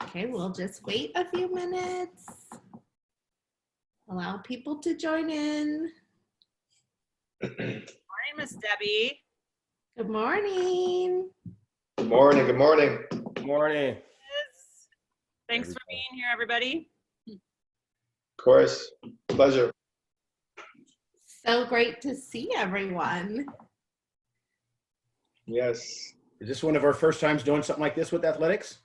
Okay, we'll just wait a few minutes. Allow people to join in. Good morning, Miss Debbie. Good morning. Good morning. Good morning. Good morning. Thanks for being here, everybody. Of course. Pleasure. So great to see everyone. Yes. Is this one of our first times doing something like this with athletics?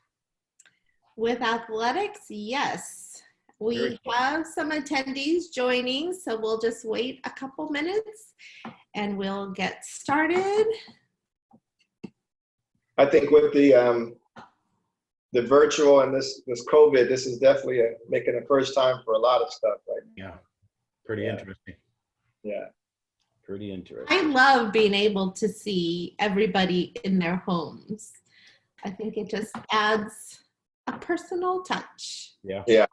With athletics, yes. We have some attendees joining, so we'll just wait a couple minutes and we'll get started. I think with the virtual and this COVID, this is definitely making a first time for a lot of stuff. Like, Yeah, pretty interesting. Yeah. Pretty interesting. I love being able to see everybody in their homes. I think it just adds a personal touch. Yeah. Yeah.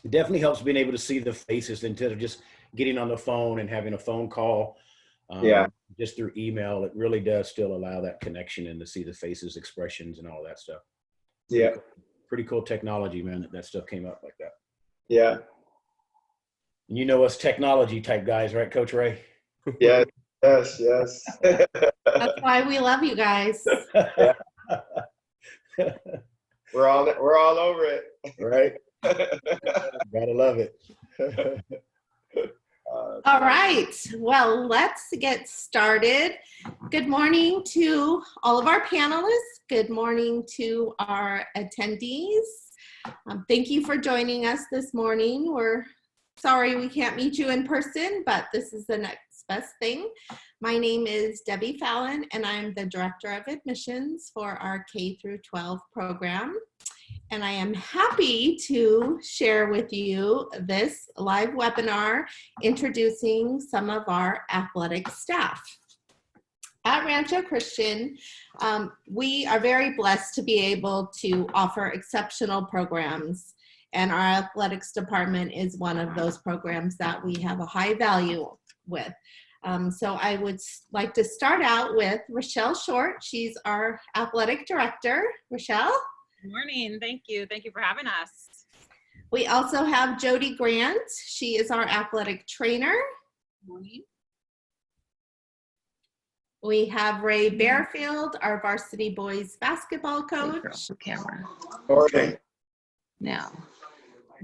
It definitely helps being able to see the faces instead of just getting on the phone and having a phone call. Just through email, it really does still allow that connection and to see the faces, expressions, and all that stuff. Yeah. Pretty cool technology, man, that stuff came up like that. Yeah. And you know us technology type guys, right, Coach Ray? Yes. Yes. Yes. That's why we love you guys. Yeah. We're all over it. Right? Gotta love it. All right, well, let's get started. Good morning to all of our panelists. Good morning to our attendees. Thank you for joining us this morning. We're sorry we can't meet you in person, but this is the next best thing. My name is Debbie Fallon, and I'm the Director of Admissions for our K-12 program. And I am happy to share with you this live webinar introducing some of our athletic staff. At Rancho Christian, we are very blessed to be able to offer exceptional programs, and our athletics department is one of those programs that we have a high value with. So I would like to start out with Rochelle Short. She's our athletic director. Rochelle? Good morning. Thank you. Thank you for having us. We also have Jodi Grant. She is our athletic trainer. Good morning. We have Ray Barefield, our varsity boys basketball coach. Camera. Okay. Now.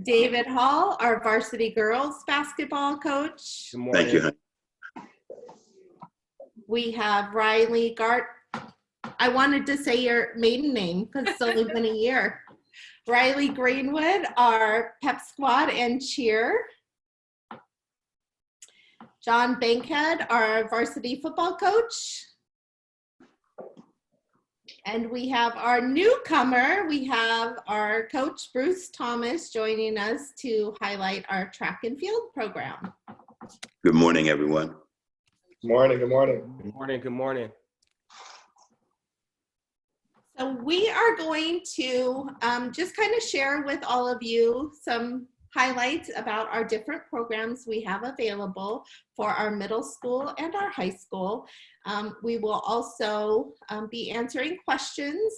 David Hall, our varsity girls basketball coach. Good morning. Thank you. We have Riley Gart. I wanted to say your maiden name because it's only been a year. Riley Greenwood, our pep squad and cheer. John Bankhead, our varsity football coach. And we have our newcomer. We have our coach, Bruce Thomas, joining us to highlight our track and field program. Good morning, everyone. Good morning. Good morning. Good morning. Good morning. So we are going to just kind of share with all of you some highlights about our different programs we have available for our middle school and our high school. We will also be answering questions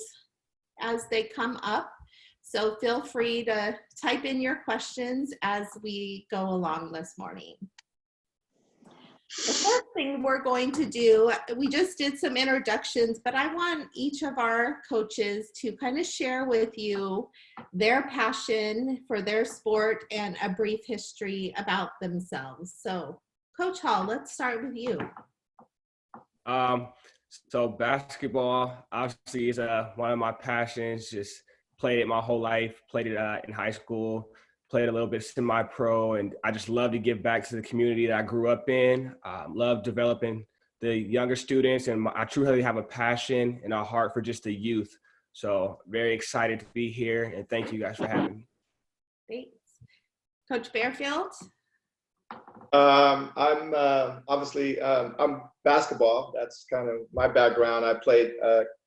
as they come up. So feel free to type in your questions as we go along this morning. The first thing we're going to do, we just did some introductions, but I want each of our coaches to kind of share with you their passion for their sport and a brief history about themselves. So Coach Hall, let's start with you. So basketball obviously is one of my passions. Just played it my whole life, played it in high school, played a little bit semi-pro, and I just love to give back to the community that I grew up in. Love developing the younger students, and I truly have a passion and a heart for just the youth. So very excited to be here, and thank you guys for having me. Thanks. Coach Barefield? I'm obviously, I'm basketball. That's kind of my background. I played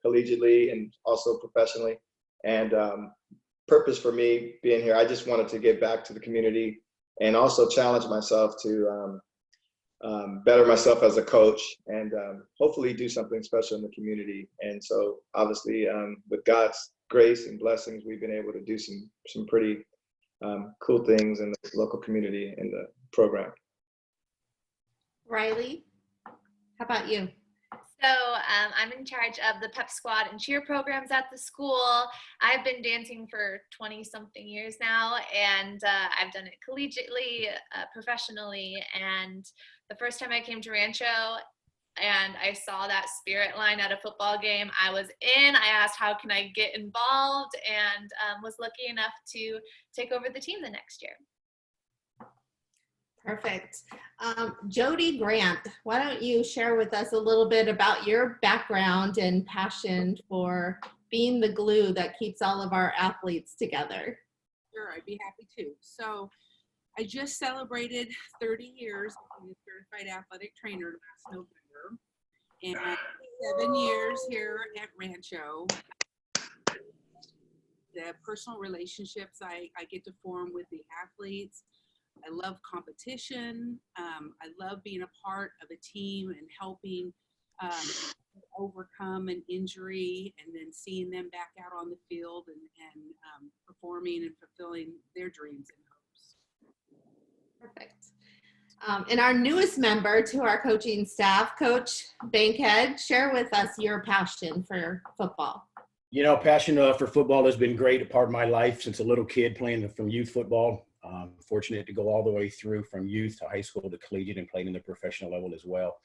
collegiately and also professionally. And purpose for me being here, I just wanted to give back to the community and also challenge myself to better myself as a coach, and hopefully do something special in the community. And so obviously with God's grace and blessings, we've been able to do some pretty cool things in the local community in the program. Riley, how about you? So I'm in charge of the pep squad and cheer programs at the school. I've been dancing for 20 something years now, and I've done it collegiately, professionally. And the first time I came to Rancho and I saw that spirit line at a football game, I was in. I asked, how can I get involved? And was lucky enough to take over the team the next year. Perfect. Jodi Grant, why don't you share with us a little bit about your background and passion for being the glue that keeps all of our athletes together? Sure, I'd be happy to. So I just celebrated 30 years of being a certified athletic trainer last November, and 7 years here at Rancho. The personal relationships I get to form with the athletes. I love competition. I love being a part of a team and helping overcome an injury, and then seeing them back out on the field and performing and fulfilling their dreams and hopes. Perfect. And our newest member to our coaching staff, Coach Bankhead, share with us your passion for football. You know, passion for football has been great, a part of my life since a little kid, playing from youth football. Fortunate to go all the way through from youth to high school to collegiate and playing in the professional level as well.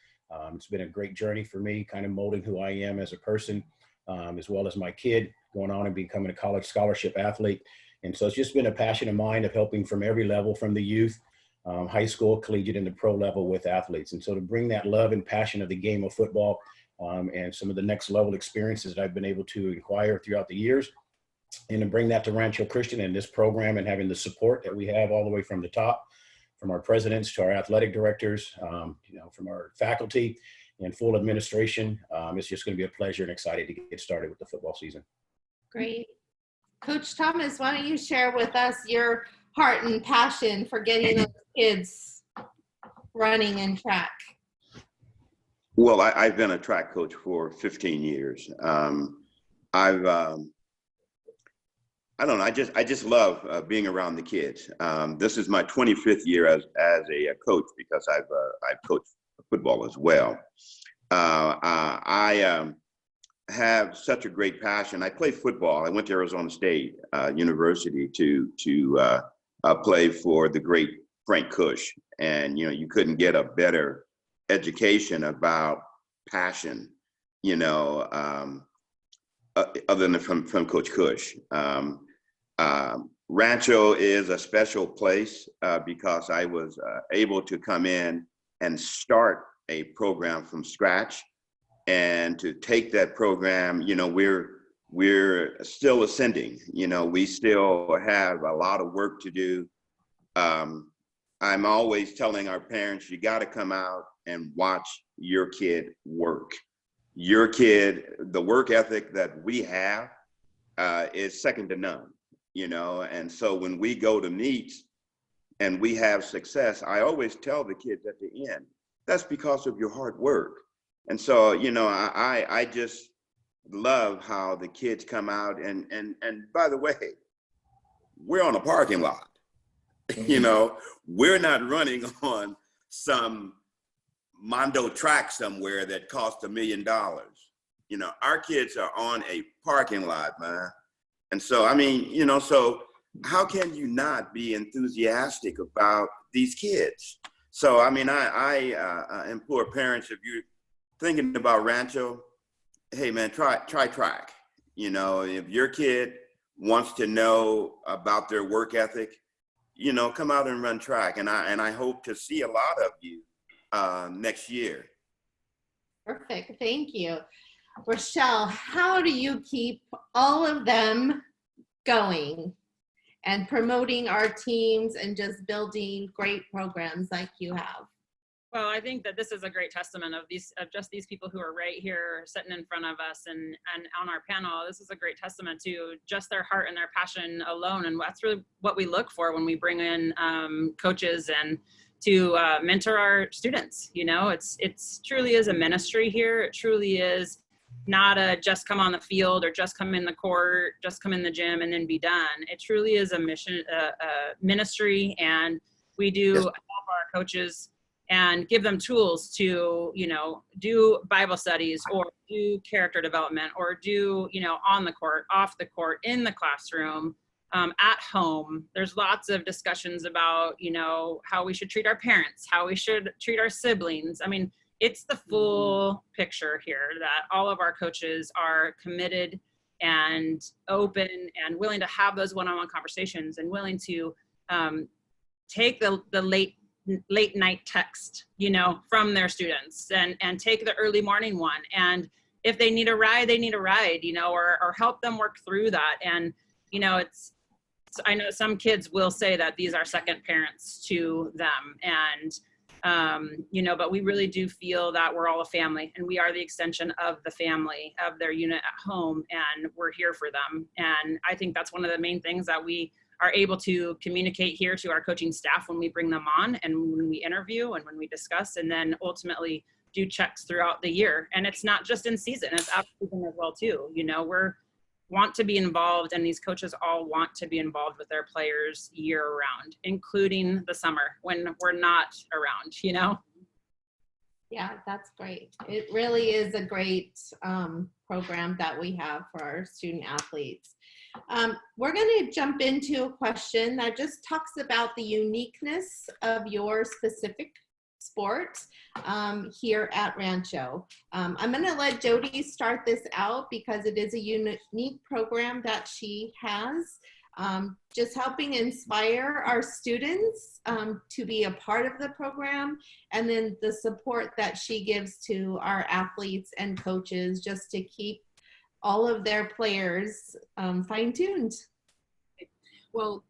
It's been a great journey for me, kind of molding who I am as a person, as well as my kid going on and becoming a college scholarship athlete. And so it's just been a passion of mine of helping from every level, from the youth, high school, collegiate, and the pro level with athletes. And so to bring that love and passion of the game of football and some of the next level experiences that I've been able to acquire throughout the years, and to bring that to Rancho Christian and this program, and having the support that we have all the way from the top, from our presidents to our athletic directors, from our faculty and full administration. It's just going to be a pleasure, and excited to get started with the football season. Great. Coach Thomas, why don't you share with us your heart and passion for getting those kids running in track? Well, I've been a track coach for 15 years. I don't know. I just love being around the kids. This is my 25th year as a coach, because I've coached football as well. I have such a great passion. I play football. I went to Arizona State University to play for the great Frank Cush, and you couldn't get a better education about passion, other than from Coach Cush. Rancho is a special place because I was able to come in and start a program from scratch, and to take that program. We're still ascending. We still have a lot of work to do. I'm always telling our parents, you got to come out and watch your kid work. Your kid, the work ethic that we have is second to none, and so when we go to meets and we have success, I always tell the kids at the end, that's because of your hard work. And so, I just love how the kids come out, and by the way, we're on a parking lot. We're not running on some Mondo track somewhere that costs $1 million. Our kids are on a parking lot, man. And so, so how can you not be enthusiastic about these kids? So, I implore parents, if you're thinking about Rancho, hey man, try track. If your kid wants to know about their work ethic, come out and run track. And I hope to see a lot of you next year. Perfect. Thank you. Rochelle, how do you keep all of them going and promoting our teams and just building great programs like you have? Well, I think that this is a great testament of just these people who are right here sitting in front of us and on our panel. This is a great testament to just their heart and their passion alone. And that's really what we look for when we bring in coaches and to mentor our students. You know, it's truly is a ministry here. It truly is not a just come on the field or just come in the court, just come in the gym and then be done. It truly is a mission, a ministry, and we do help our coaches and give them tools to, you know, do Bible studies or do character development or do, you know, on the court, off the court, in the classroom, at home. There's lots of discussions about, you know, how we should treat our parents, how we should treat our siblings. I mean, it's the full picture here that all of our coaches are committed and open and willing to have those one-on-one conversations and willing to take the late night text, you know, from their students and take the early morning one. And if they need a ride, they need a ride, you know, or help them work through that. And, you know, I know some kids will say that these are second parents to them. And, you know, but we really do feel that we're all a family and we are the extension of the family, of their unit at home, and we're here for them. And I think that's one of the main things that we are able to communicate here to our coaching staff when we bring them on and when we interview and when we discuss, and then ultimately do checks throughout the year. And it's not just in season, it's out of season as well too. You know, want to be involved, and these coaches all want to be involved with their players year round, including the summer when we're not around, you know? Yeah, that's great. It really is a great program that we have for our student athletes. We're going to jump into a question that just talks about the uniqueness of your specific sport here at Rancho. I'm going to let Jodi start this out because it is a unique program that she has, just helping inspire our students to be a part of the program, and then the support that she gives to our athletes and coaches just to keep all of their players fine-tuned. Well,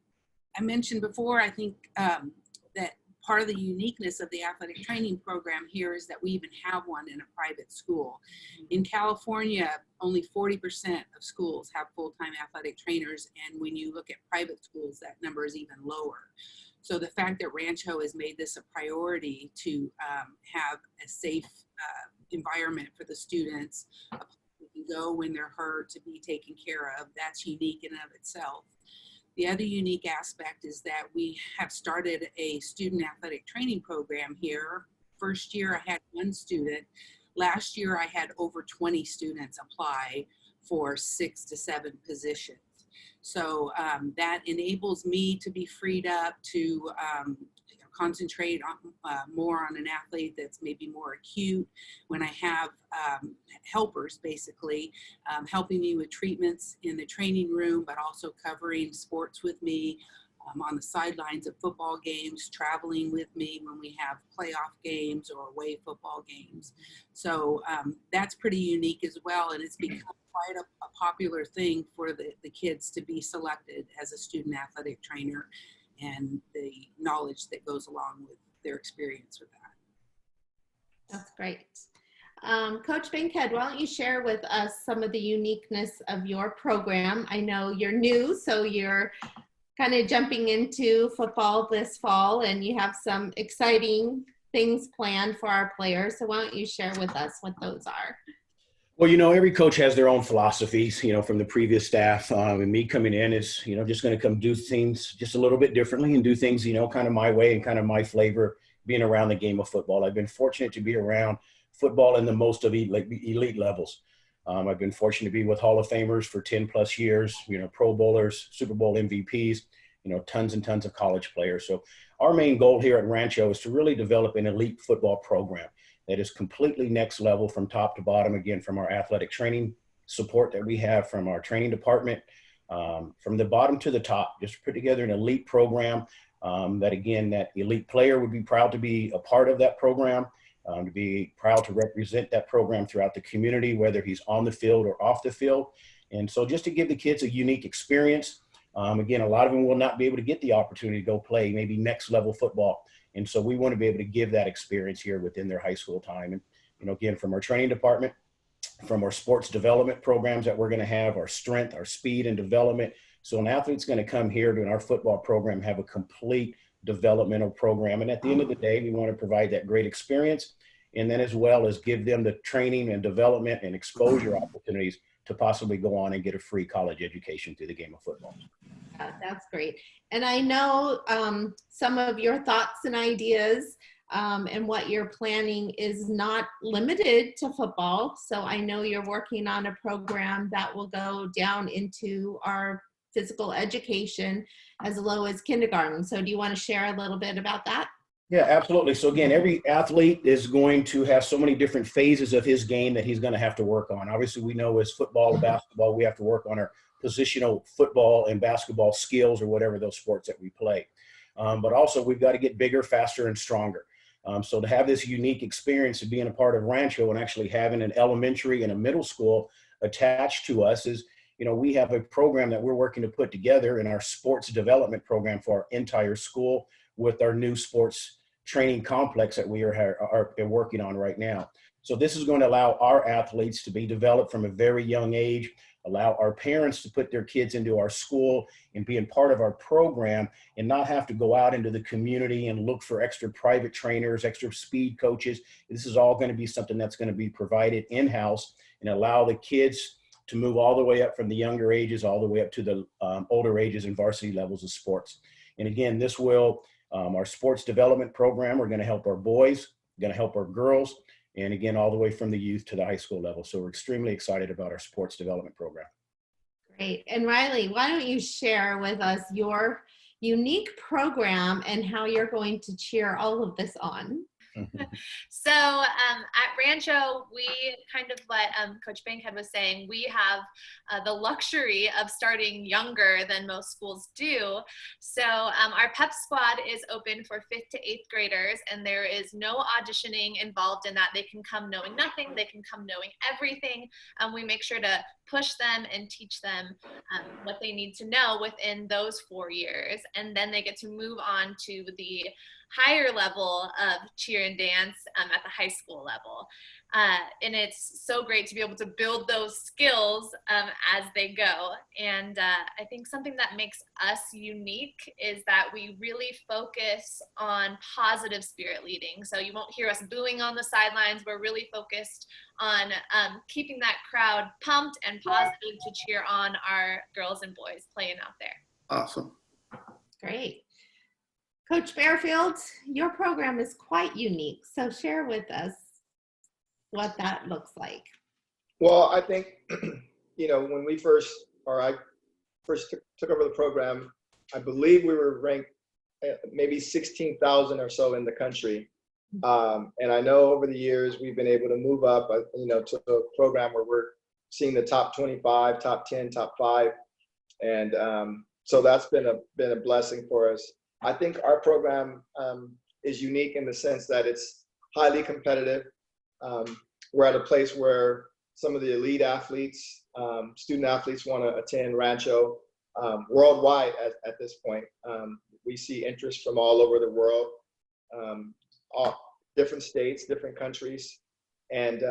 I mentioned before, I think that part of the uniqueness of the athletic training program here is that we even have one in a private school. In California, only 40% of schools have full-time athletic trainers, and when you look at private schools, that number is even lower. So the fact that Rancho has made this a priority to have a safe environment for the students, to go when they're hurt, to be taken care of, that's unique in and of itself. The other unique aspect is that we have started a student athletic training program here. First year I had 1 student. Last year I had over 20 students apply for 6 to 7 positions. So that enables me to be freed up to concentrate on, more on an athlete that's maybe more acute. When I have helpers basically helping me with treatments in the training room, but also covering sports with me on the sidelines of football games, traveling with me when we have playoff games or away football games. So that's pretty unique as well, and it's become quite a popular thing for the kids to be selected as a student athletic trainer, and the knowledge that goes along with their experience with that. That's great. Coach Bankhead, why don't you share with us some of the uniqueness of your program? I know you're new, so you're kind of jumping into football this fall, and you have some exciting things planned for our players. So why don't you share with us what those are? Well, you know, every coach has their own philosophies, you know, from the previous staff. And me coming in is, you know, just going to come do things just a little bit differently and do things, you know, kind of my way and kind of my flavor, being around the game of football. I've been fortunate to be around football in the most of elite levels. I've been fortunate to be with Hall of Famers for 10 plus years, you know, Pro Bowlers, Super Bowl MVPs, you know, tons and tons of college players. So our main goal here at Rancho is to really develop an elite football program that is completely next level from top to bottom, again, from our athletic training support that we have from our training department, from the bottom to the top, just put together an elite program that, again, that elite player would be proud to be a part of that program, to be proud to represent that program throughout the community, whether he's on the field or off the field. And so just to give the kids a unique experience. Again, a lot of them will not be able to get the opportunity to go play maybe next level football. And so we want to be able to give that experience here within their high school time. And, you know, again, from our training department, from our sports development programs that we're going to have, our strength, our speed and development. So an athlete's going to come here to our football program, have a complete developmental program. And at the end of the day, we want to provide that great experience, and then as well as give them the training and development and exposure opportunities to possibly go on and get a free college education through the game of football. That's great. And I know some of your thoughts and ideas and what you're planning is not limited to football. So I know you're working on a program that will go down into our physical education as low as kindergarten. So do you want to share a little bit about that? Yeah, absolutely. So again, every athlete is going to have so many different phases of his game that he's going to have to work on. Obviously, we know as football, basketball, we have to work on our positional football and basketball skills or whatever those sports that we play. But also we've got to get bigger, faster, and stronger. So to have this unique experience of being a part of Rancho and actually having an elementary and a middle school attached to us is, you know, we have a program that we're working to put together in our sports development program for our entire school with our new sports training complex that we are working on right now. So this is going to allow our athletes to be developed from a very young age, allow our parents to put their kids into our school and being part of our program and not have to go out into the community and look for extra private trainers, extra speed coaches. This is all going to be something that's going to be provided in-house and allow the kids to move all the way up from the younger ages all the way up to the older ages and varsity levels of sports. And again, this will, our sports development program, we're going to help our boys, going to help our girls, and again, all the way from the youth to the high school level. So we're extremely excited about our sports development program. Great. And Riley, why don't you share with us your unique program and how you're going to cheer all of this on? So at Rancho, we kind of what Coach Bankhead was saying, we have the luxury of starting younger than most schools do. So our pep squad is open for 5th to 8th graders, and there is no auditioning involved in that. They can come knowing nothing. They can come knowing everything. We make sure to push them and teach them what they need to know within those 4 years. And then they get to move on to the higher level of cheer and dance at the high school level. And it's so great to be able to build those skills as they go. And I think something that makes us unique is that we really focus on positive spirit leading. So you won't hear us booing on the sidelines. We're really focused on keeping that crowd pumped and positive to cheer on our girls and boys playing out there. Awesome. Great. Coach Barefield, your program is quite unique. So share with us what that looks like. Well, I think, you know, when we first, or I first took over the program, I believe we were ranked maybe 16,000 or so in the country. And I know over the years, we've been able to move up, you know, to a program where we're seeing the top 25, top 10, top 5. And so that's been a blessing for us. I think our program is unique in the sense that it's highly competitive. We're at a place where some of the elite athletes, student athletes want to attend Rancho worldwide at this point. We see interest from all over the world, all different states, different countries. And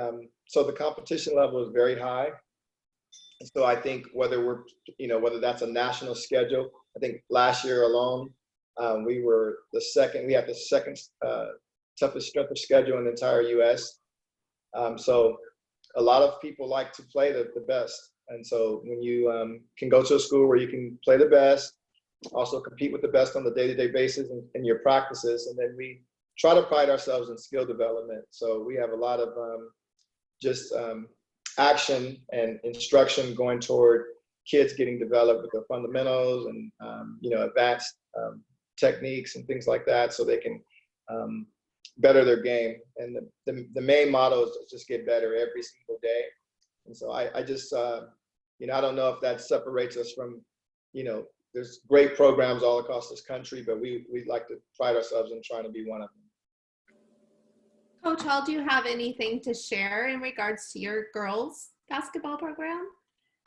so the competition level is very high. And so I think whether that's a national schedule, I think last year alone, we had the second toughest strength of schedule in the entire U.S. So a lot of people like to play the best. And so when you can go to a school where you can play the best, also compete with the best on the day-to-day basis in your practices, and then we try to pride ourselves in skill development. So we have a lot of action and instruction going toward kids getting developed with their fundamentals and advanced techniques and things like that, so they can better their game. And the main motto is to just get better every single day. And so I just I don't know if that separates us from, there's great programs all across this country, but we like to pride ourselves in trying to be one of them. Coach Hall, do you have anything to share in regards to your girls basketball program?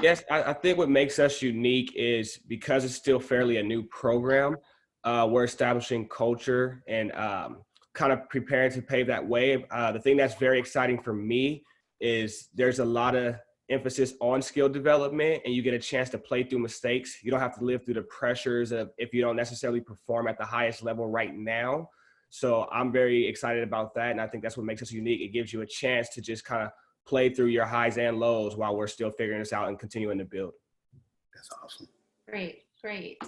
Yes, I think what makes us unique is because it's still fairly a new program, we're establishing culture and kind of preparing to pave that way. The thing that's very exciting for me is there's a lot of emphasis on skill development, and you get a chance to play through mistakes. You don't have to live through the pressures of if you don't necessarily perform at the highest level right now. So I'm very excited about that, and I think that's what makes us unique. It gives you a chance to just kind of play through your highs and lows while we're still figuring this out and continuing to build. That's awesome. Great, great.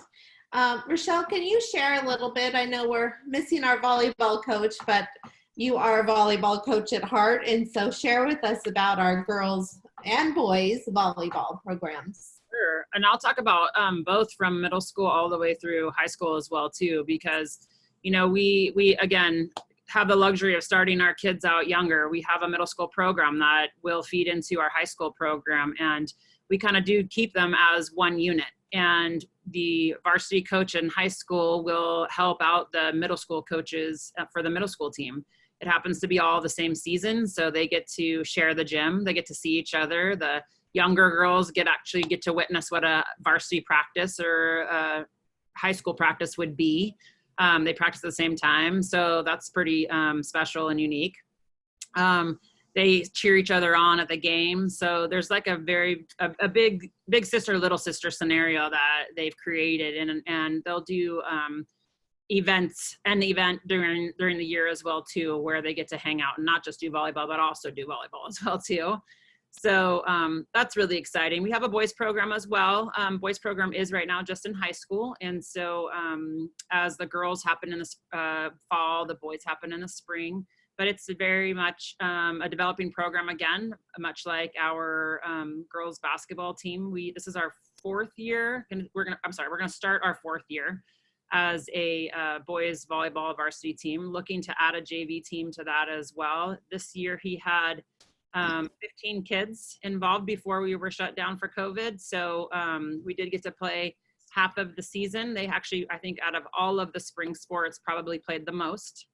Rochelle, can you share a little bit? I know we're missing our volleyball coach, but you are a volleyball coach at heart, and so share with us about our girls and boys volleyball programs. Sure, and I'll talk about both from middle school all the way through high school as well too, because you know we again have the luxury of starting our kids out younger. We have a middle school program that will feed into our high school program, and we kind of do keep them as one unit. And the varsity coach in high school will help out the middle school coaches for the middle school team. It happens to be all the same season, so they get to share the gym. They get to see each other. The younger girls actually get to witness what a varsity practice or a high school practice would be. They practice at the same time, so that's pretty special and unique. They cheer each other on at the game, so there's like a big sister, little sister scenario that they've created, and they'll do an event during the year as well too, where they get to hang out and not just do volleyball, but also do volleyball as well too. So that's really exciting. We have a boys program as well. Boys program is right now just in high school. And so as the girls happen in the fall, the boys happen in the spring, but it's very much a developing program again, much like our girls basketball team. This is our fourth year, and we're gonna start our fourth year as a boys volleyball varsity team, looking to add a JV team to that as well. This year he had 15 kids involved before we were shut down for COVID. So we did get to play half of the season. They actually, I think out of all of the spring sports, probably played the most.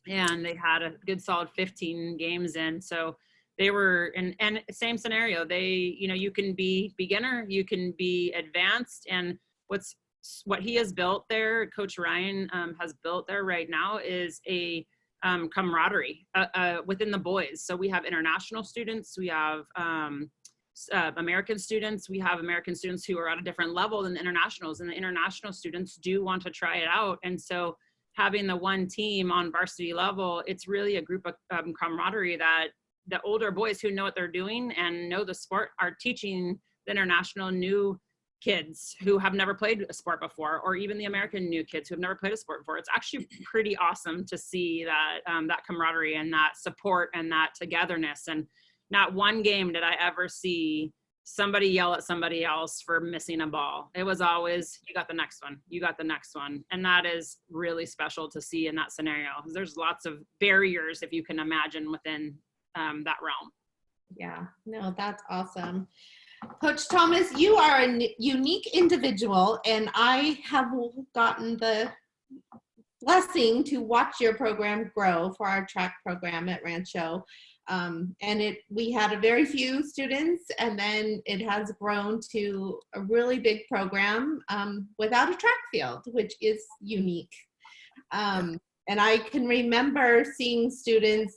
And they had a good solid 15 games in. So they were, and same scenario. You can be beginner, you can be advanced. And what he has built there, Coach Ryan has built there right now, is a camaraderie within the boys. So we have international students, we have American students, we have American students who are at a different level than the internationals, and the international students do want to try it out. And so having the one team on varsity level, it's really a group of camaraderie that the older boys who know what they're doing and know the sport are teaching the international new kids who have never played a sport before, or even the American new kids who have never played a sport before. It's actually pretty awesome to see that that camaraderie and that support and that togetherness. And not one game did I ever see somebody yell at somebody else for missing a ball. It was always, you got the next one, you got the next one. And that is really special to see in that scenario. There's lots of barriers, if you can imagine, within that realm. Yeah, no, that's awesome. Coach Thomas, you are a unique individual, and I have gotten the blessing to watch your program grow for our track program at Rancho. We had a very few students, and then it has grown to a really big program without a track field, which is unique. And I can remember seeing students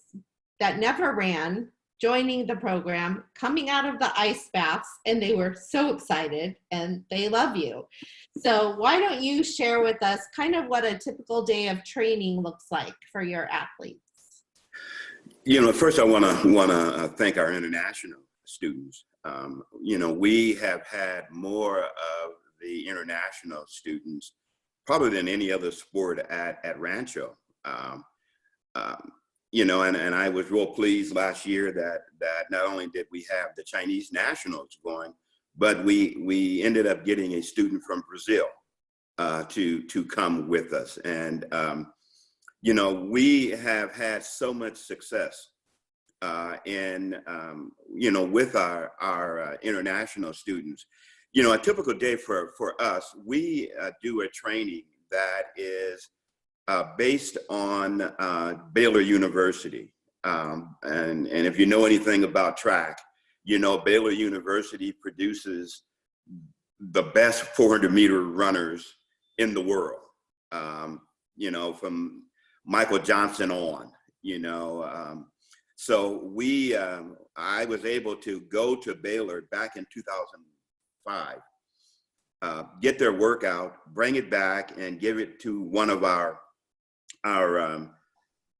that never ran joining the program, coming out of the ice baths, and they were so excited, and they love you. So why don't you share with us kind of what a typical day of training looks like for your athletes? First I want to thank our international students. We have had more of the international students probably than any other sport at Rancho. And I was real pleased last year that not only did we have the Chinese nationals going, but we ended up getting a student from Brazil to come with us. And we have had so much success with our international students. A typical day for us, we do a training that is based on Baylor University. And if you know anything about track, Baylor University produces the best 400-meter runners in the world, from Michael Johnson on, So I was able to go to Baylor back in 2005, get their workout, bring it back, and give it to one of our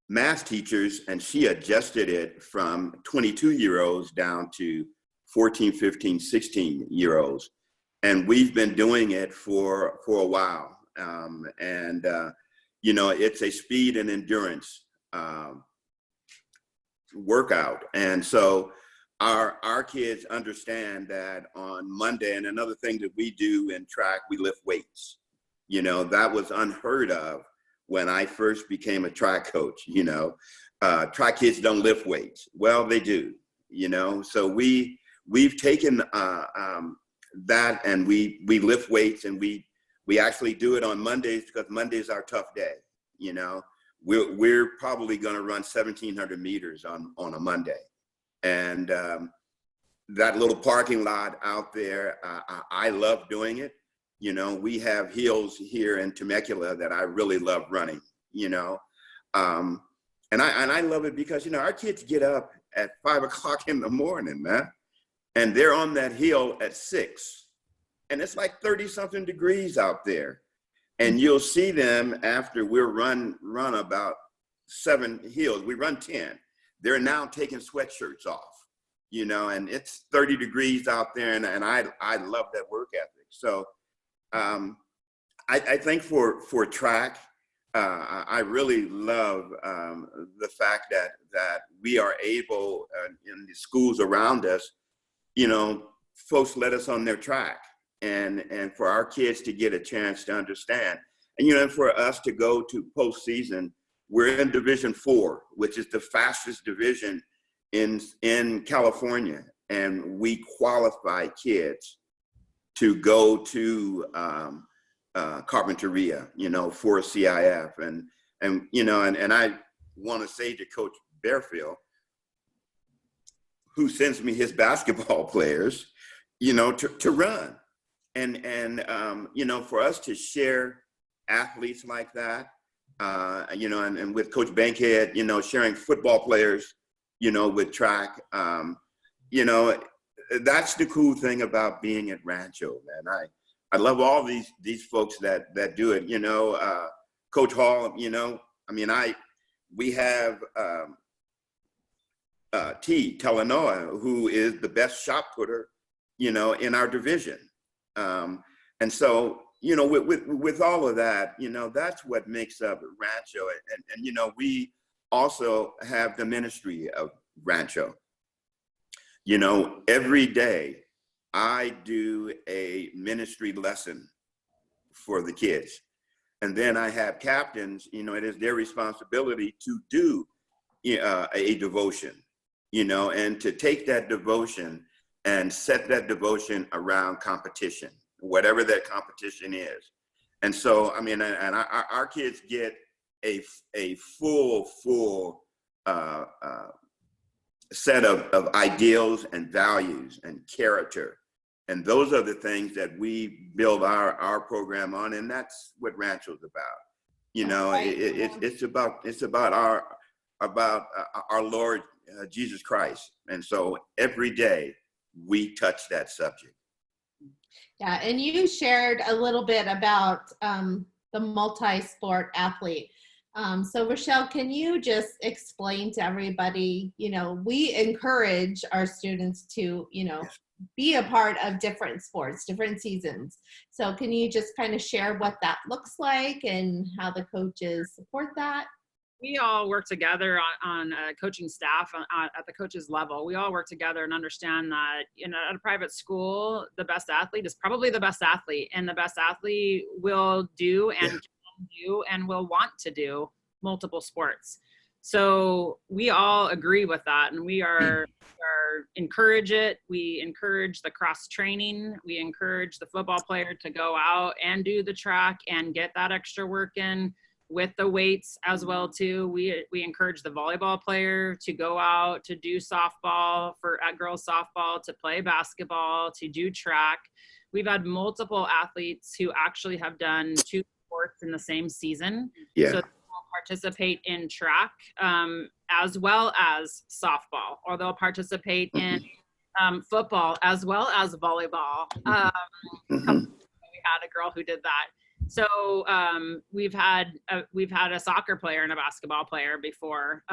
math teachers, and she adjusted it from 22-year-olds down to 14, 15, 16-year-olds. And we've been doing it for a while. It's a speed and endurance workout. And so our kids understand that on Monday, and another thing that we do in track, we lift weights. That was unheard of when I first became a track coach. Track kids don't lift weights. Well, they do, so we've taken that, and we lift weights, and we actually do it on Mondays, because Monday's our tough day. We're probably going to run 1,700 meters on a Monday. And that little parking lot out there, I love doing it. We have hills here in Temecula that I really love running, and I love it because, our kids get up at 5 o'clock in the morning, man, and they're on that hill at 6, and it's like 30 something degrees out there. And you'll see them after we run about 7 hills. We run 10. They're now taking sweatshirts off, and it's 30 degrees out there. And I love that work ethic. So I think for track, I really love the fact that we are able, in the schools around us, folks let us on their track. And for our kids to get a chance to understand, and for us to go to postseason, we're in Division 4, which is the fastest division in California, and we qualify kids to go to Carpinteria, for CIF, and I want to say to Coach Barefield, who sends me his basketball players, to run. And for us to share athletes like that, and with Coach Bankhead, sharing football players, with track, that's the cool thing about being at Rancho, man. I love all these folks that do it, Coach Hall, we have T. Talanoa, who is the best shot putter, in our division. And so, with all of that, that's what makes up Rancho. And we also have the ministry of Rancho. Every day I do a ministry lesson for the kids. And then I have captains, it is their responsibility to do a devotion, and to take that devotion and set that devotion around competition, whatever that competition is. And so, our kids get a full set of ideals and values and character. And those are the things that we build our program on. And that's what Rancho's about. It's about our Lord Jesus Christ. And so every day we touch that subject. Yeah, and you shared a little bit about the multi-sport athlete. So Rochelle, can you just explain to everybody, we encourage our students to, be a part of different sports, different seasons. So can you just kind of share what that looks like and how the coaches support that? We all work together on coaching staff at the coaches level. We all work together and understand that, at a private school, the best athlete is probably the best athlete, and the best athlete will do and can do and will want to do multiple sports. So we all agree with that, and we encourage it. We encourage the cross training. We encourage the football player to go out and do the track and get that extra work in with the weights as well too. We encourage the volleyball player to go out to do softball at girls softball, to play basketball, to do track. We've had multiple athletes who actually have done 2 sports in the same season. Yeah. So they're all participate in track as well as softball, or they'll participate in football as well as volleyball. We had a girl who did that. So we've had a soccer player and a basketball player before.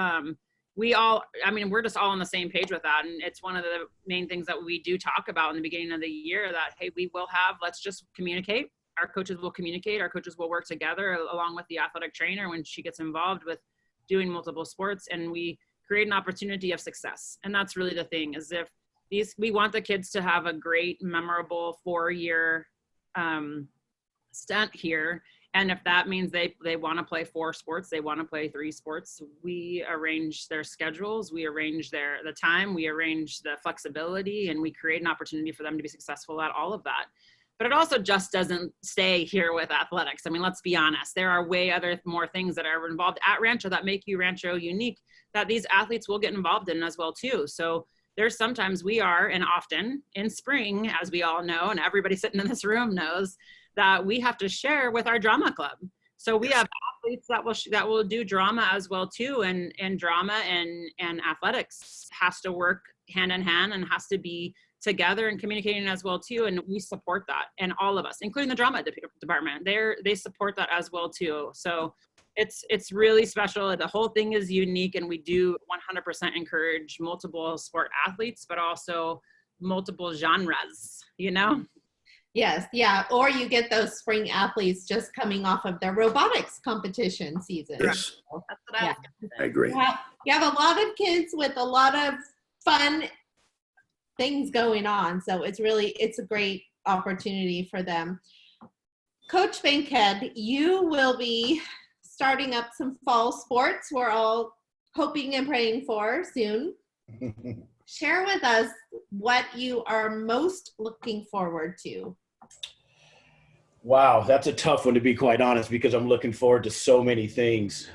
We're just all on the same page with that. And it's one of the main things that we do talk about in the beginning of the year, that, hey, let's just communicate. Our coaches will communicate. Our coaches will work together along with the athletic trainer when she gets involved with doing multiple sports, and we create an opportunity of success. And that's really the thing, is we want the kids to have a great, memorable 4-year stint here. And if that means they want to play 4 sports, they want to play 3 sports, we arrange their schedules, we arrange the time, we arrange the flexibility, and we create an opportunity for them to be successful at all of that. But it also just doesn't stay here with athletics. I mean, let's be honest. There are more things that are involved at Rancho that make you Rancho unique, that these athletes will get involved in as well too. So there's sometimes and often in spring, as we all know, and everybody sitting in this room knows, that we have to share with our drama club. So we have athletes that will do drama as well too, and drama and athletics has to work hand in hand and has to be together and communicating as well too. And we support that, and all of us, including the drama department, they support that as well too. So it's really special. The whole thing is unique, and we do 100% encourage multiple sport athletes, but also multiple genres, Yes, yeah. Or you get those spring athletes just coming off of their robotics competition season. Yes. That's what I was gonna say. I agree. You have a lot of kids with a lot of fun things going on. So it's a great opportunity for them. Coach Bankhead, you will be starting up some fall sports we're all hoping and praying for soon. Share with us what you are most looking forward to. Wow, that's a tough one, to be quite honest, because I'm looking forward to so many things.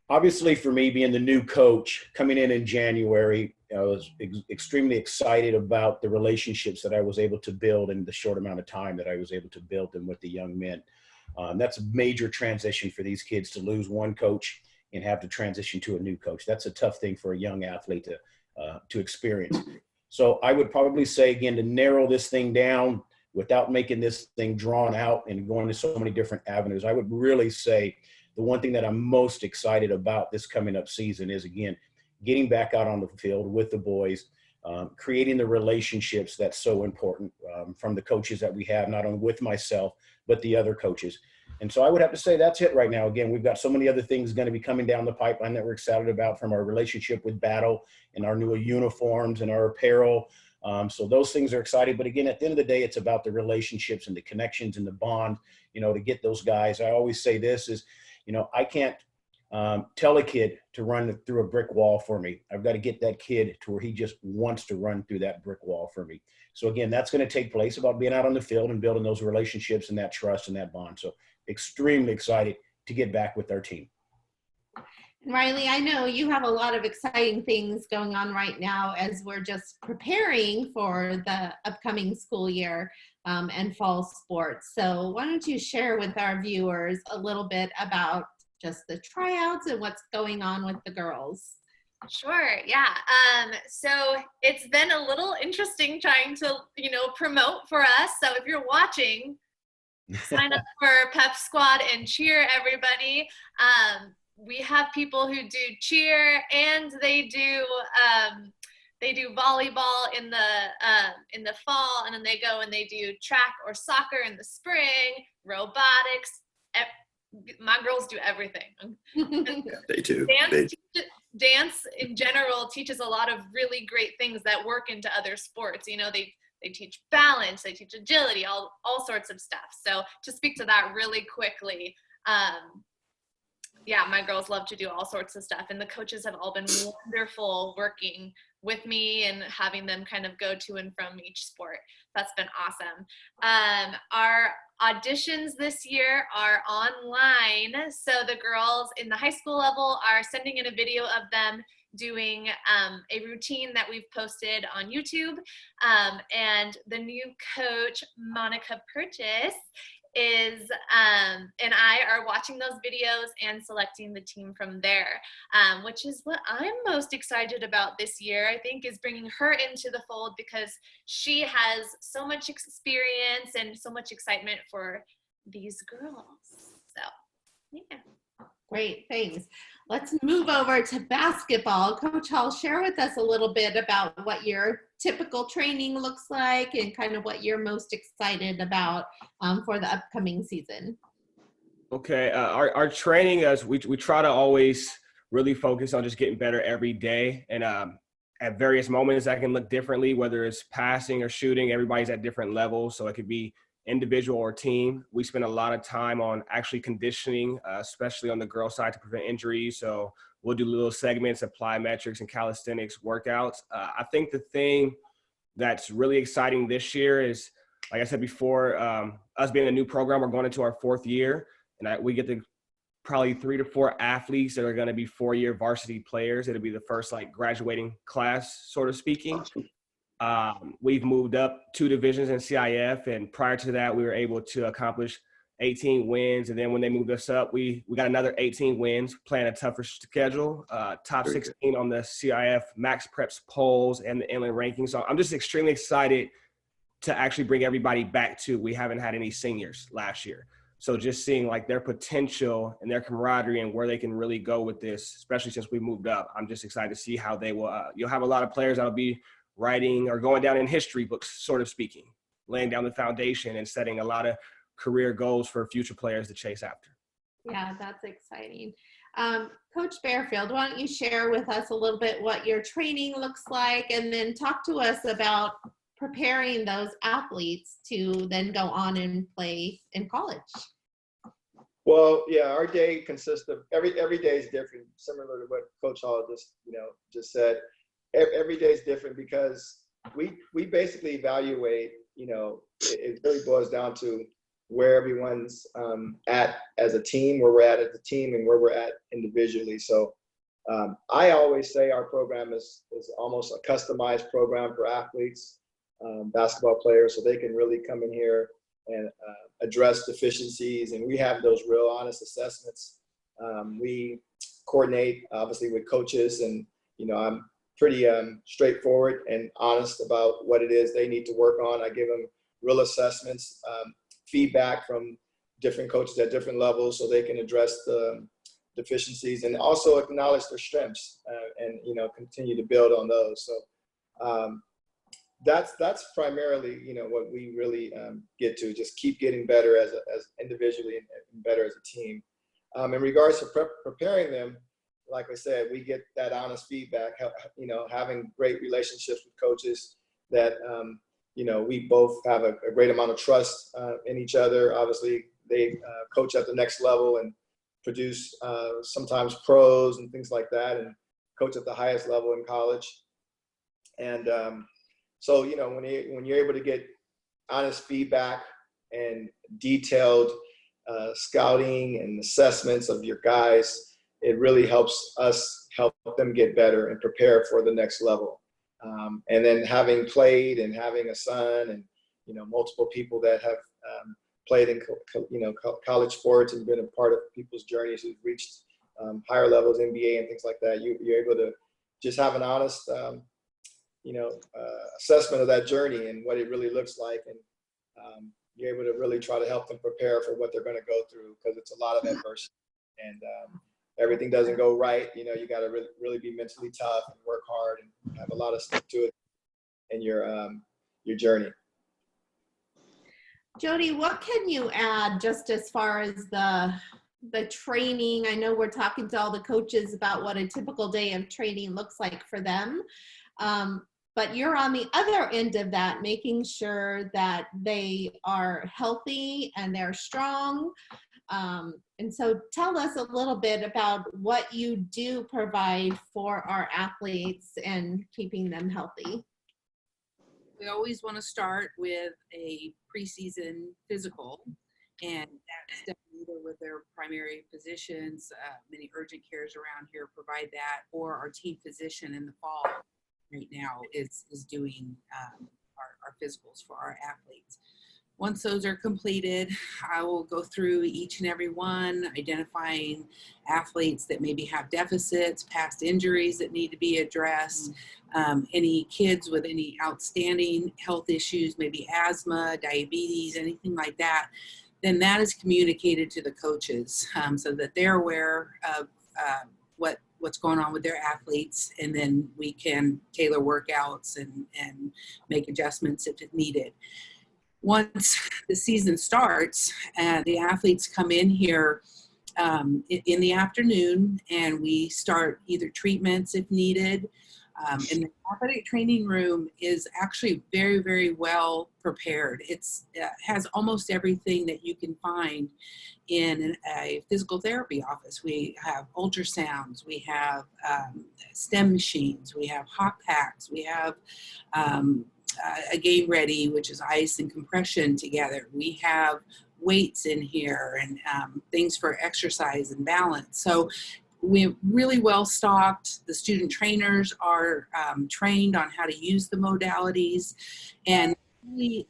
Obviously, for me, being the new coach coming in January, I was extremely excited about the relationships that I was able to build in the short amount of time that I was able to build them with the young men. That's a major transition for these kids, to lose one coach and have to transition to a new coach. That's a tough thing for a young athlete to experience. So I would probably say, again, to narrow this thing down without making this thing drawn out and going to so many different avenues, I would really say the one thing that I'm most excited about this coming up season is, again, getting back out on the field with the boys, creating the relationships that's so important from the coaches that we have, not only with myself, but the other coaches. And so I would have to say that's it right now. Again, we've got so many other things going to be coming down the pipeline that we're excited about, from our relationship with Battle and our new uniforms and our apparel. So those things are exciting. But again, at the end of the day, it's about the relationships and the connections and the bond, to get those guys. I always say this is, I can't tell a kid to run through a brick wall for me. I've got to get that kid to where he just wants to run through that brick wall for me. So again, that's going to take place about being out on the field and building those relationships and that trust and that bond. So extremely excited to get back with our team. Riley, I know you have a lot of exciting things going on right now as we're just preparing for the upcoming school year and fall sports. So why don't you share with our viewers a little bit about just the tryouts and what's going on with the girls? Sure, yeah. So it's been a little interesting trying to, promote for us. So if you're watching, sign up for Pep Squad and cheer, everybody. We have people who do cheer, and they do volleyball in the fall, and then they go and they do track or soccer in the spring, robotics. My girls do everything. They do. Dance in general teaches a lot of really great things that work into other sports. They teach balance, they teach agility, all sorts of stuff. So to speak to that really quickly, yeah, my girls love to do all sorts of stuff, and the coaches have all been wonderful working with me and having them kind of go to and from each sport. That's been awesome. Our auditions this year are online, so the girls in the high school level are sending in a video of them doing a routine that we've posted on YouTube, and the new coach, Monica Purchase, and I are watching those videos and selecting the team from there, which is what I'm most excited about this year. I think is bringing her into the fold because she has so much experience and so much excitement for these girls. So, yeah. Great, thanks. Let's move over to basketball. Coach Hall, share with us a little bit about what your typical training looks like and kind of what you're most excited about for the upcoming season. Okay, our training is we try to always really focus on just getting better every day, and at various moments that can look differently, whether it's passing or shooting. Everybody's at different levels, so it could be individual or team. We spend a lot of time on actually conditioning, especially on the girl side to prevent injuries. So we'll do little segments, apply metrics and calisthenics workouts. I think the thing that's really exciting this year is, like I said before, us being a new program, we're going into our 4th year, and we get to probably 3 to 4 athletes that are going to be 4-year varsity players. It'll be the first like graduating class, sort of speaking. We've moved up 2 divisions in CIF, and prior to that, we were able to accomplish 18 wins. And then when they moved us up, we got another 18 wins, playing a tougher schedule, top 16 on the CIF Max Preps polls and the inland rankings. So I'm just extremely excited to actually bring everybody back to. We haven't had any seniors last year. So just seeing like their potential and their camaraderie and where they can really go with this, especially since we moved up, I'm just excited to see how they will. You'll have a lot of players that'll be writing or going down in history books, sort of speaking, laying down the foundation and setting a lot of career goals for future players to chase after. Yeah, that's exciting. Coach Barefield, why don't you share with us a little bit what your training looks like, and then talk to us about preparing those athletes to then go on and play in college. Well, yeah, our day consists of every day is different, similar to what Coach Hall just said. Every day is different because we basically evaluate, it really boils down to where everyone's at as a team, where we're at as a team, and where we're at individually. So I always say our program is almost a customized program for athletes, basketball players, so they can really come in here and address deficiencies. And we have those real honest assessments. We coordinate obviously with coaches, and I'm pretty straightforward and honest about what it is they need to work on. I give them real assessments, feedback from different coaches at different levels so they can address the deficiencies and also acknowledge their strengths and continue to build on those. So that's primarily what we really get to, just keep getting better as individually and better as a team. In regards to preparing them, like I said, we get that honest feedback, having great relationships with coaches that, we both have a great amount of trust in each other. Obviously, they coach at the next level and produce sometimes pros and things like that, and coach at the highest level in college. And so, when you're able to get honest feedback and detailed scouting and assessments of your guys, it really helps us help them get better and prepare for the next level. And then having played and having a son and, multiple people that have played in, college sports and been a part of people's journeys who've reached higher levels, NBA and things like that, you're able to just have an honest, assessment of that journey and what it really looks like. And you're able to really try to help them prepare for what they're going to go through, because it's a lot of adversity. And everything doesn't go right. You got to really be mentally tough and work hard and have a lot of stick to it in your journey. Jodi, what can you add just as far as the training? I know we're talking to all the coaches about what a typical day of training looks like for them. But you're on the other end of that, making sure that they are healthy and they're strong. And so tell us a little bit about what you do provide for our athletes and keeping them healthy. We always want to start with a preseason physical, and that's done either with their primary physicians. Many urgent cares around here provide that, or our team physician in the fall right now is doing our physicals for our athletes. Once those are completed, I will go through each and every one, identifying athletes that maybe have deficits, past injuries that need to be addressed, any kids with any outstanding health issues, maybe asthma, diabetes, anything like that. Then that is communicated to the coaches so that they're aware of what's going on with their athletes, and then we can tailor workouts and make adjustments if needed. Once the season starts, the athletes come in here in the afternoon, and we start either treatments if needed. And the athletic training room is actually very, very well prepared. It has almost everything that you can find in a physical therapy office. We have ultrasounds, we have STEM machines, we have hot packs, we have a game ready, which is ice and compression together. We have weights in here and things for exercise and balance. So we're really well stocked. The student trainers are trained on how to use the modalities, and really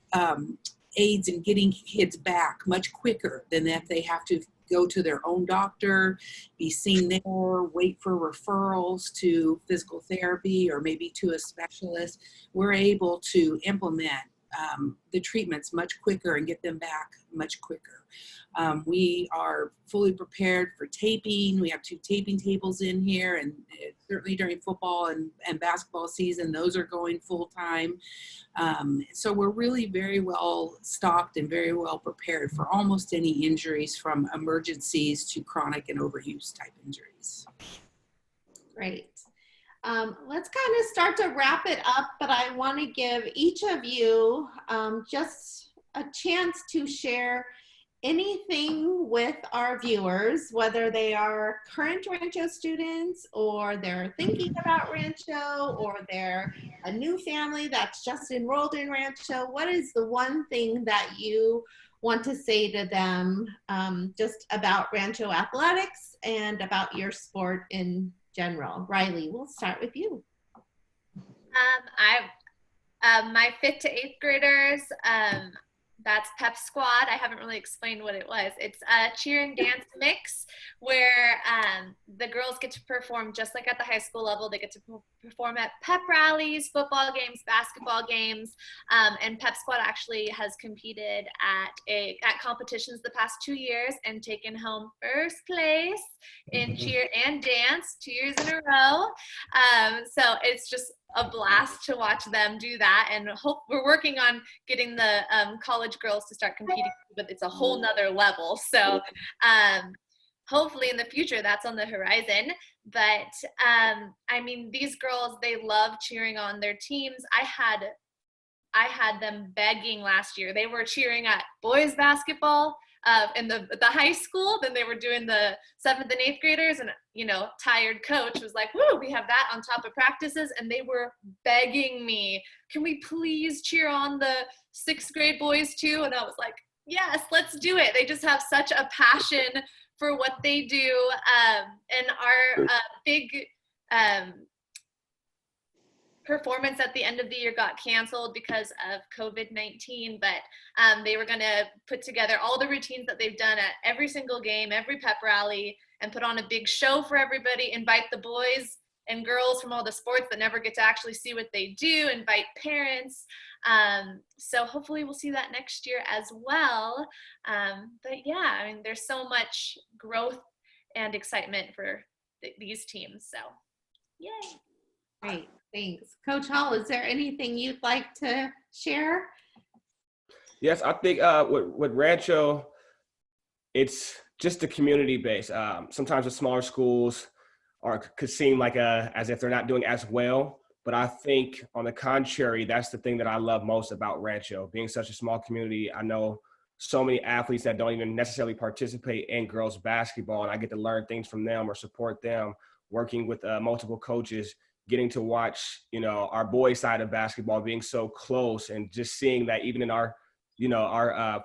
aids in getting kids back much quicker than if they have to go to their own doctor, be seen there, wait for referrals to physical therapy or maybe to a specialist. We're able to implement the treatments much quicker and get them back much quicker. We are fully prepared for taping. We have 2 taping tables in here, and certainly during football and basketball season, those are going full time. So we're really very well stocked and very well prepared for almost any injuries, from emergencies to chronic and overuse type injuries. Great. Let's kind of start to wrap it up, but I want to give each of you just a chance to share anything with our viewers, whether they are current Rancho students or they're thinking about Rancho or they're a new family that's just enrolled in Rancho. What is the one thing that you want to say to them just about Rancho athletics and about your sport in general? Riley, we'll start with you. My 5th to 8th graders, that's Pep Squad. I haven't really explained what it was. It's a cheer and dance mix where the girls get to perform just like at the high school level. They get to perform at pep rallies, football games, basketball games, and Pep Squad actually has competed at competitions the past 2 years and taken home 1st place in cheer and dance 2 years in a row. So it's just a blast to watch them do that, and we're working on getting the college girls to start competing, but it's a whole nother level. So hopefully in the future that's on the horizon. But I mean, these girls, they love cheering on their teams. I had them begging last year. They were cheering at boys basketball in the high school. Then they were doing the 7th and 8th graders, and tired coach was like, "Woo, we have that on top of practices." And they were begging me, "Can we please cheer on the 6th grade boys too?" And I was like, "Yes, let's do it." They just have such a passion for what they do. And our big performance at the end of the year got canceled because of COVID-19, but they were going to put together all the routines that they've done at every single game, every pep rally, and put on a big show for everybody, invite the boys and girls from all the sports that never get to actually see what they do, invite parents. So hopefully we'll see that next year as well. But yeah, I mean, there's so much growth and excitement for these teams. So yay. Great, thanks. Coach Hall, is there anything you'd like to share? Yes, I think with Rancho, it's just the community base. Sometimes the smaller schools could seem like as if they're not doing as well. But I think on the contrary, that's the thing that I love most about Rancho. Being such a small community, I know so many athletes that don't even necessarily participate in girls basketball, and I get to learn things from them or support them, working with multiple coaches, getting to watch, our boys side of basketball being so close, and just seeing that even in our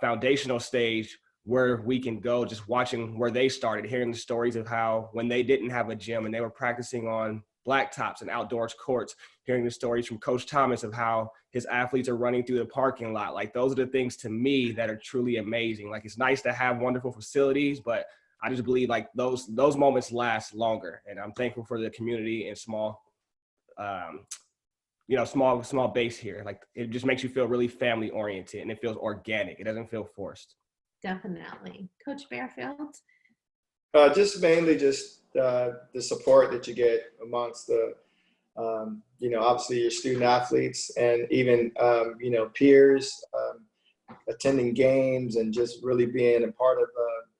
foundational stage where we can go, just watching where they started, hearing the stories of how when they didn't have a gym and they were practicing on blacktops and outdoors courts, hearing the stories from Coach Thomas of how his athletes are running through the parking lot. Like, those are the things to me that are truly amazing. Like, it's nice to have wonderful facilities, but I just believe like those moments last longer. And I'm thankful for the community and small base here. Like, it just makes you feel really family oriented, and it feels organic. It doesn't feel forced. Definitely. Coach Barefield? Just mainly just the support that you get amongst the, obviously your student athletes and even, peers, attending games and just really being a part of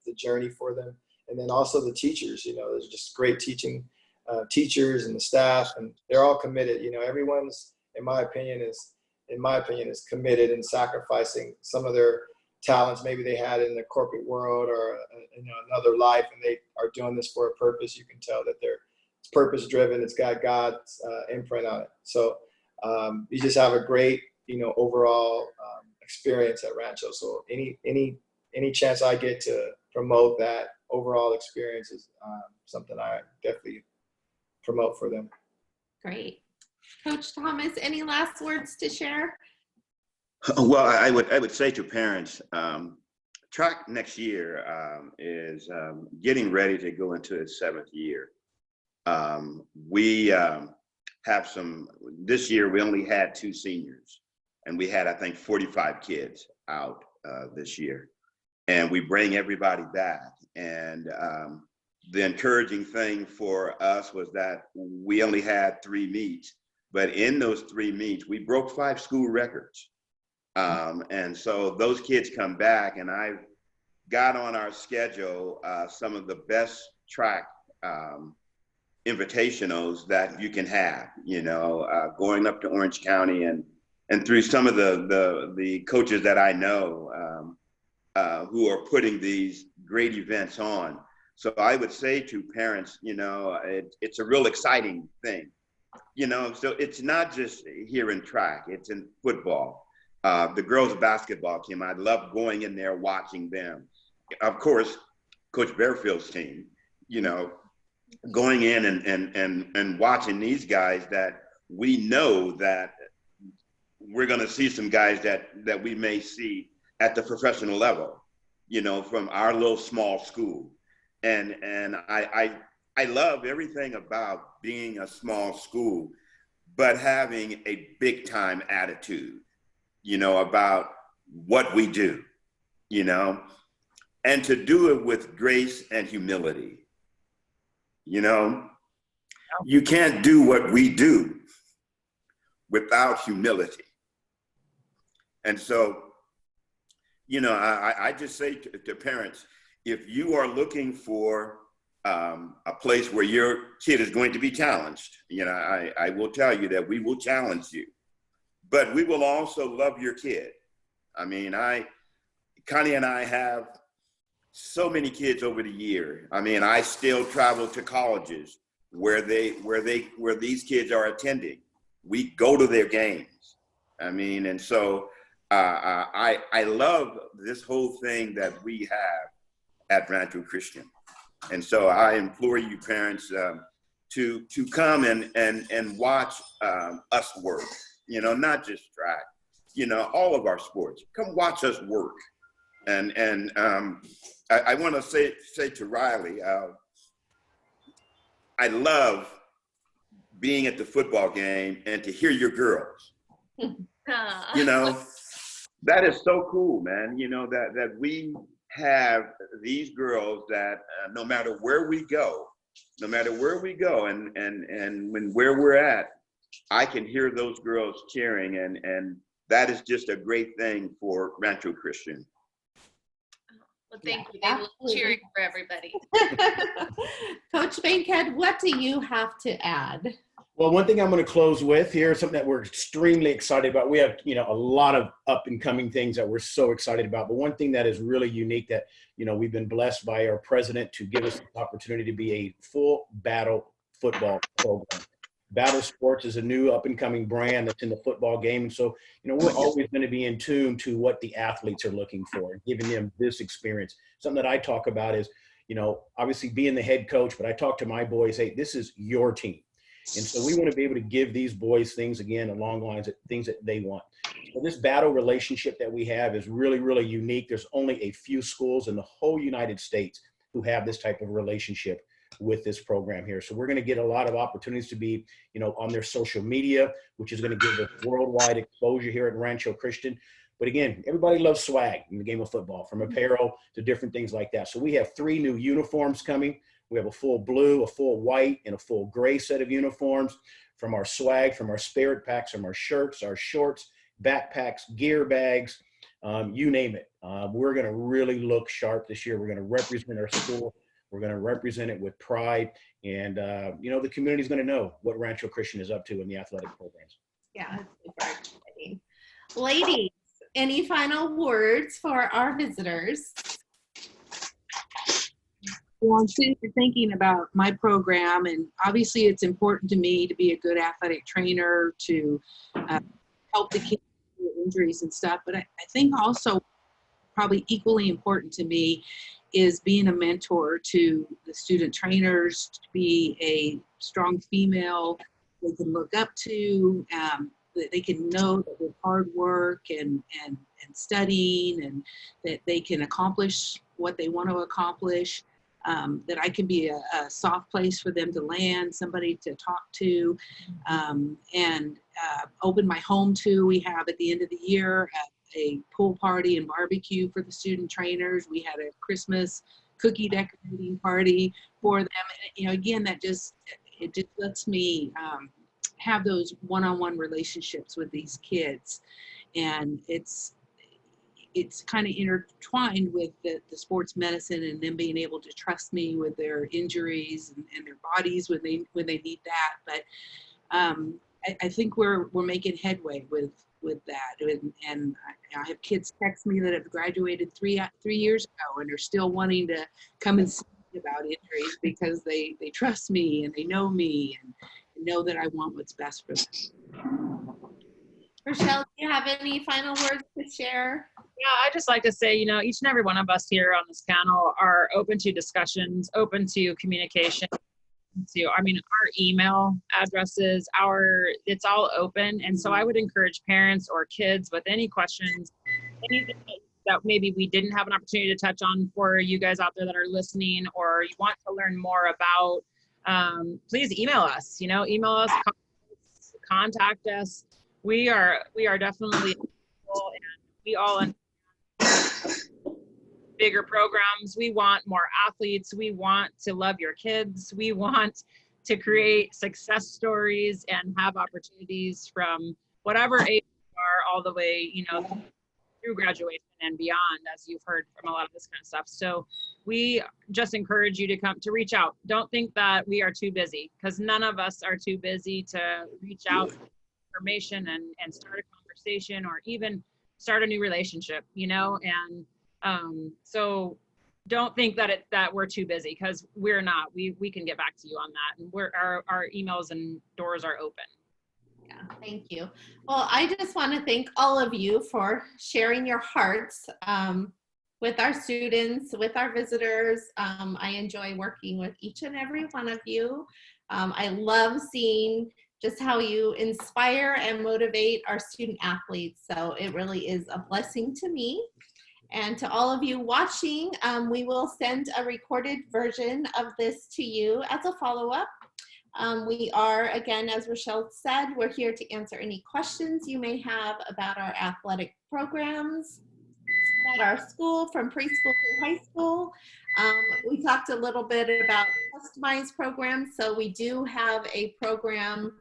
the journey for them. And then also the teachers, there's just great teachers and the staff, and they're all committed. Everyone's, in my opinion, is committed and sacrificing some of their talents maybe they had in the corporate world or another life, and they are doing this for a purpose. You can tell that it's purpose driven. It's got God's imprint on it. So you just have a great overall experience at Rancho. So any chance I get to promote that overall experience is something I definitely promote for them. Great. Coach Thomas, any last words to share? Well, I would say to parents, track next year is getting ready to go into its 7th year. We have this year we only had 2 seniors, and we had, I think, 45 kids out this year. And we bring everybody back. And the encouraging thing for us was that we only had 3 meets, but in those 3 meets, we broke 5 school records. And so those kids come back, and I've got on our schedule some of the best track invitationals that you can have, going up to Orange County and through some of the coaches that I know who are putting these great events on. So I would say to parents, it's a real exciting thing, so it's not just here in track, it's in football. The girls' basketball team, I love going in there, watching them. Of course, Coach Barefield's team, going in and watching these guys that we know that we're going to see some guys that we may see at the professional level, from our little small school. And I love everything about being a small school, but having a big time attitude, about what we do, and to do it with grace and humility. You can't do what we do without humility. And so, I just say to parents, if you are looking for a place where your kid is going to be challenged, I will tell you that we will challenge you, but we will also love your kid. I mean, Connie and I have so many kids over the year. I mean, I still travel to colleges where these kids are attending. We go to their games. I mean, and so I love this whole thing that we have at Rancho Christian. And so I implore you parents to come and watch us work, not just track, all of our sports. Come watch us work. And I want to say to Riley, I love being at the football game and to hear your girls. That is so cool, man. That we have these girls that no matter where we go, and where we're at, I can hear those girls cheering, and that is just a great thing for Rancho Christian. Well, thank you. They love cheering for everybody. Coach Bankhead, what do you have to add? Well, one thing I'm going to close with here, something that we're extremely excited about. We have, a lot of up and coming things that we're so excited about. But one thing that is really unique that, we've been blessed by our president to give us the opportunity to be a full battle football program. Battle Sports is a new up and coming brand that's in the football game. And so, we're always going to be in tune to what the athletes are looking for, giving them this experience. Something that I talk about is, obviously being the head coach, but I talk to my boys, hey, this is your team. And so we want to be able to give these boys things, again, along the lines of things that they want. So this battle relationship that we have is really, really unique. There's only a few schools in the whole United States who have this type of relationship with this program here. So we're going to get a lot of opportunities to be, on their social media, which is going to give us worldwide exposure here at Rancho Christian. But again, everybody loves swag in the game of football, from apparel to different things like that. So we have 3 new uniforms coming. We have a full blue, a full white, and a full gray set of uniforms from our swag, from our spirit packs, from our shirts, our shorts, backpacks, gear bags, you name it. We're going to really look sharp this year. We're going to represent our school. We're going to represent it with pride. And, the community is going to know what Rancho Christian is up to in the athletic programs. Yeah, it's super exciting. Ladies, any final words for our visitors? Well, I'm sitting here thinking about my program, and obviously it's important to me to be a good athletic trainer, to help the kids with injuries and stuff. But I think also probably equally important to me is being a mentor to the student trainers, to be a strong female they can look up to, that they can know that with hard work and studying, and that they can accomplish what they want to accomplish. That I can be a soft place for them to land, somebody to talk to, and open my home to. We have at the end of the year a pool party and barbecue for the student trainers. We had a Christmas cookie decorating party for them. And, again, it just lets me have those one-on-one relationships with these kids, and it's kind of intertwined with the sports medicine and them being able to trust me with their injuries and their bodies when they need that. But I think we're making headway with that. And I have kids text me that have graduated three years ago and are still wanting to come and see me about injuries because they trust me and they know me and know that I want what's best for them. Rochelle, do you have any final words to share? Yeah, I just like to say, each and every one of us here on this panel are open to discussions, open to communication, our email addresses, it's all open. And so I would encourage parents or kids with any questions, anything that maybe we didn't have an opportunity to touch on for you guys out there that are listening, or you want to learn more about, please email us, email us, contact us. We are definitely, and we all understand bigger programs. We want more athletes. We want to love your kids. We want to create success stories and have opportunities from whatever age you are all the way, through graduation and beyond, as you've heard from a lot of this kind of stuff. So we just encourage you to reach out. Don't think that we are too busy, because none of us are too busy to reach out for information and start a conversation or even start a new relationship, and so don't think that we're too busy, because we're not. We can get back to you on that, and our emails and doors are open. Yeah, thank you. Well, I just want to thank all of you for sharing your hearts with our students, with our visitors. I enjoy working with each and every one of you. I love seeing just how you inspire and motivate our student athletes. So it really is a blessing to me. And to all of you watching, we will send a recorded version of this to you as a follow-up. We are, again, as Rochelle said, we're here to answer any questions you may have about our athletic programs, about our school from preschool to high school. We talked a little bit about customized programs. So we do have a program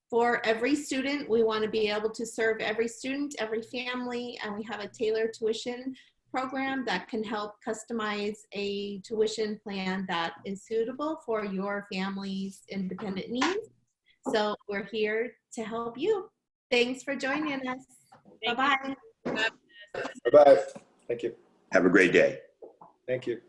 for every student. We want to be able to serve every student, every family, and we have a tailored tuition program that can help customize a tuition plan that is suitable for your family's independent needs. So we're here to help you. Thanks for joining us. Bye-bye. Bye-bye. Thank you. Have a great day. Thank you.